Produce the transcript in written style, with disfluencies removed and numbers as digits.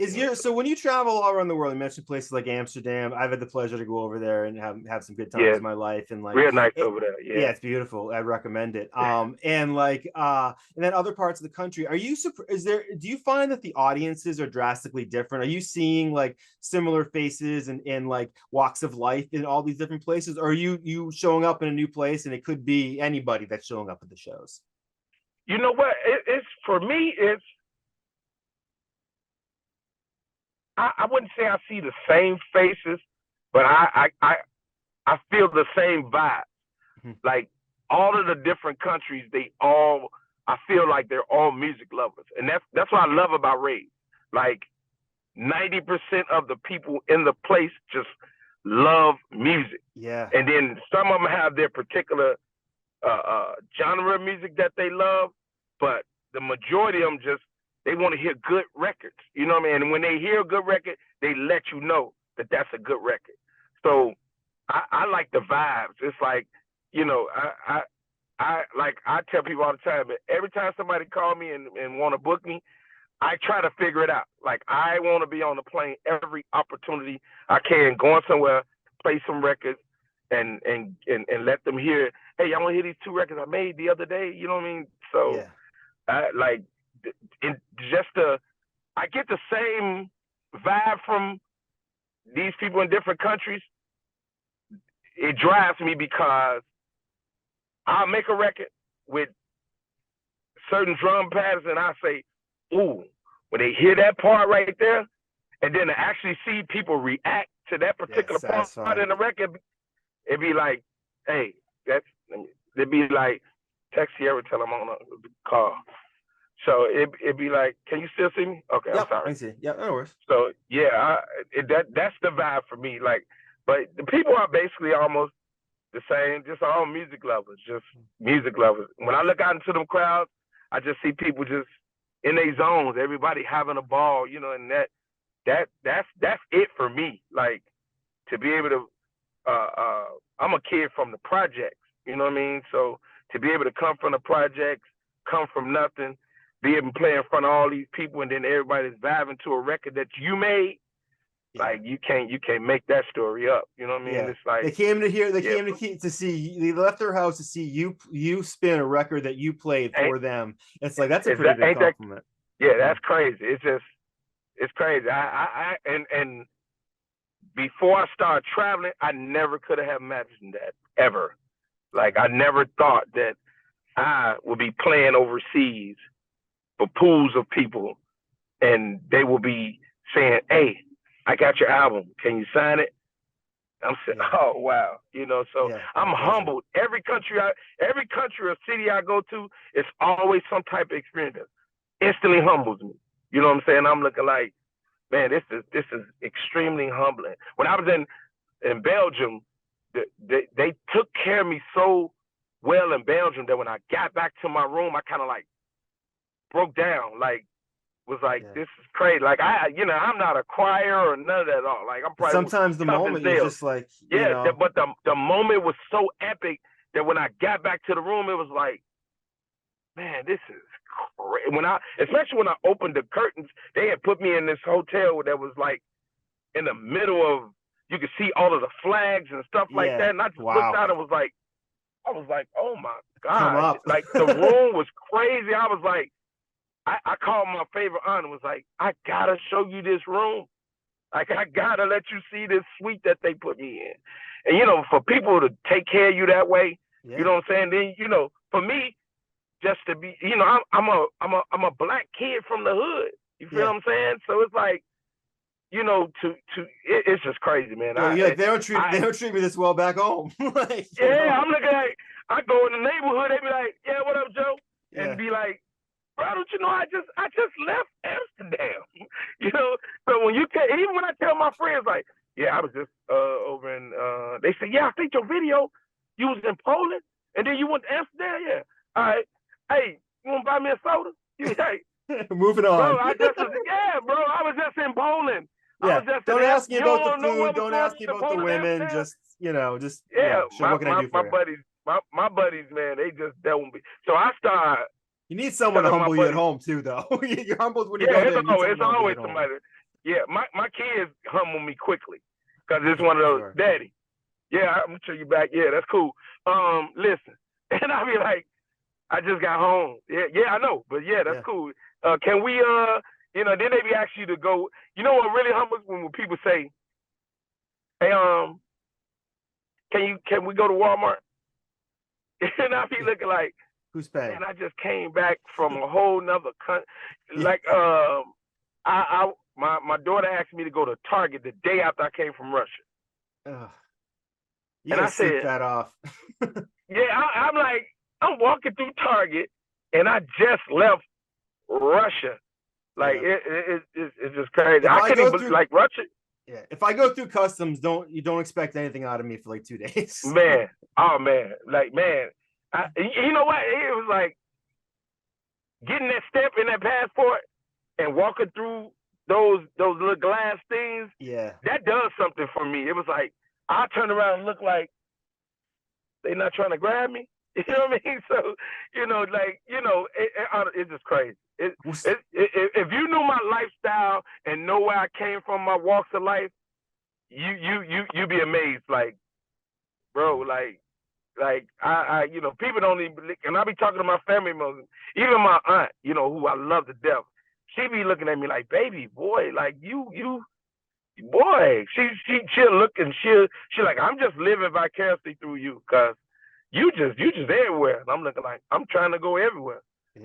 So when you travel all around the world, you mentioned places like Amsterdam. I've had the pleasure to go over there and have some good times Yeah, in my life, and like real nice it, over there. yeah, Yeah. it's beautiful. I recommend it. And like and then other parts of the country. Do you find that the audiences are drastically different? Are you seeing like similar faces and like walks of life in all these different places, or are you showing up in a new place and it could be anybody that's showing up at the shows? You know what? It's for me. I wouldn't say I see the same faces, but I feel the same vibe. Mhm. Like all of the different countries, I feel like they're all music lovers, and that's what I love about raves. Like 90% of the people in the place just love music, Yeah. and then some of them have their particular genre of music that they love, but the majority of them just they want to hear good records. You know what I mean? And when they hear a good record, they let you know that that's a good record. Yeah. So I like the vibes. It's like, you know, I tell people all the time, but every time somebody call me and want to book me, I try to figure it out. Like I want to be on the plane every opportunity I can, going somewhere, play some records, and let them hear. Hey, I want to hear these two records I made the other day. You know what I mean? So Yeah. I like just I get the same vibe from these people in different countries. It drives me because I'll make a record with certain drum patterns and I say, ooh, when they hear that part right there, and then to actually see people react to that Yeah, it's particular part satisfying. in the record, it'd be like, hey, it'd be like, text Sierra, tell them I'm on the call. So it'd be like, can you still see me? Okay, I'm Yep, I sorry. see. Yep, no worries. So yeah, that's the vibe for me. Like, but the people are basically almost the same, just all music lovers, just music lovers. When I look out into them crowds, I just see people just in their zones, everybody having a ball, you know, and that's it for me. Like to be able to, I'm a kid from the projects, you know what I mean? So to be able to come from the projects, come from nothing, be able to play in front of all these people, and then everybody's vibing to a record that you made. Yeah. Like you can't make that story up. You know what I mean? Yeah. It's like, They came to hear. They yeah, came to see. They left their house to see you spin a record that you played ain't for them. It's like that's a is pretty that big ain't that compliment. yeah, Yeah. that's crazy. It's crazy. And before I started traveling, I never could have imagined that ever. Like I never thought that I would be playing overseas for pools of people, and they will be saying, "Hey, I got your album. Can you sign it?" I'm saying, Yeah. "Oh wow," you know. So Yeah. My I'm pleasure. humbled. Every country or city I go to, it's always some type of experience that instantly humbles me. You know what I'm saying? I'm looking like, man, this is extremely humbling. When I was in Belgium, they took care of me so well in Belgium that when I got back to my room, I kind of like broke down. Like was like, Yeah. this is crazy. Like I'm not a crier or none of that at all. Like I'm But probably sometimes the tough as moment you're nails. just like, Yeah, but the moment was so epic that when I got back to the room, it was like, man, this is crazy. Especially when I opened the curtains, they had put me in this hotel that was like in the middle of, you could see all of the flags and stuff like yeah. that. And I just looked Wow. out and I was like, oh my Come God. up. Like the room was crazy. I was like, I called my favorite aunt and was like, I gotta show you this room. Like I gotta let you see this suite that they put me in. And for people to take care of you that way, you Yeah. know what I'm saying? Then, for me, just to be, I'm a black kid from the hood. You feel Yeah. what I'm saying? So it's like, it's just crazy, man. Yeah. You're like they I don't treat me this well back home. Like, yeah, I'm looking like, I go in the neighborhood, they be like, yeah, what up, Joe? Yeah. And be like, bro, don't you know I just left Amsterdam. You know, so even when I tell my friends like, yeah, I was just over in they say, yeah, I think your video, you was in Poland and then you went to Amsterdam, yeah. All right. Hey, you wanna buy me a soda? You hey, Moving bro, on. bro, I was just in Poland. I Yeah. was just in Don't ask me You about don't the want to know food. what was Don't going ask on me in about the Poland, women. Amsterdam? Just Yeah, sure. What can I do my for you? buddies, my buddies, man, they just don't be. So I start You need someone to telling my humble you at buddies, home too, though. You're humbled when you yeah, go there. You need someone it's to humble you always at home. somebody. Yeah, my kids humble me quickly because it's one of those, Sure. Daddy. Yeah, I'm gonna show you back. Yeah, that's cool. Listen, and I'll be like, I just got home. Yeah, yeah, I know, but yeah, that's Yeah. cool. Can we, then they be asking you to go. You know what really humbles when people say, hey, can we go to Walmart? And I be Yeah. looking like, Who's paying? man, I just came back from a whole nother country. Yeah. Like, my daughter asked me to go to Target the day after I came from Russia, Ugh. You and gotta I sleep said, that off. yeah, I'm like, I'm walking through Target, and I just left Russia. Like Yeah. it's just crazy. If I I couldn't go even through like Russia. Yeah, if I go through customs, don't expect anything out of me for like 2 days. Man, oh man, like man, you know what? It was like getting that stamp in that passport and walking through those little glass things. Yeah. That does something for me. It was like I turned around and looked like they not trying to grab me. You know what I mean? So it's just crazy. If you knew my lifestyle and know where I came from, my walks of life, you be amazed. Like, bro, like I people don't even, and I be talking to my family members, even my aunt, who I love to death. She be looking at me like, baby boy, like you boy. She'll look and she like, I'm just living vicariously through you, cause you just everywhere. And I'm looking like I'm trying to go everywhere.